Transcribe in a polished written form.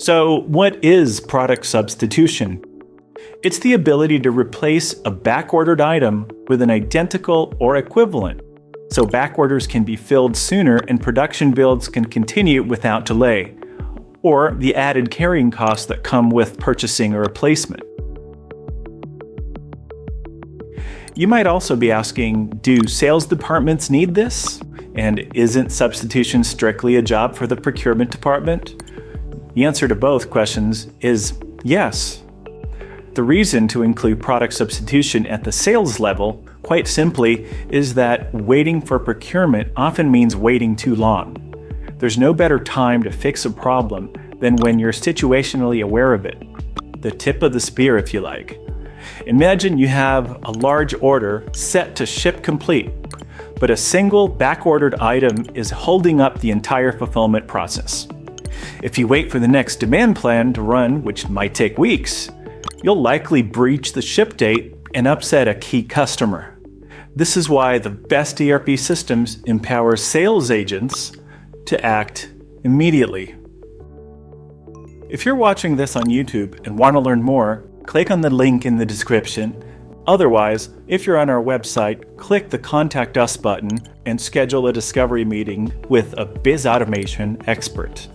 So, what is product substitution? It's the ability to replace a backordered item with an identical or equivalent, so back orders can be filled sooner and production builds can continue without delay, or the added carrying costs that come with purchasing a replacement. You might also be asking, do sales departments need this? And isn't substitution strictly a job for the procurement department? The answer to both questions is yes. The reason to include product substitution at the sales level, quite simply, is that waiting for procurement often means waiting too long. There's no better time to fix a problem than when you're situationally aware of it. The tip of the spear, if you like. Imagine you have a large order set to ship complete, but a single back-ordered item is holding up the entire fulfillment process. If you wait for the next demand plan to run, which might take weeks, you'll likely breach the ship date and upset a key customer. This is why the best ERP systems empower sales agents to act immediately. If you're watching this on YouTube and want to learn more, click on the link in the description. Otherwise, if you're on our website, click the Contact Us button and schedule a discovery meeting with a Biz Automation expert.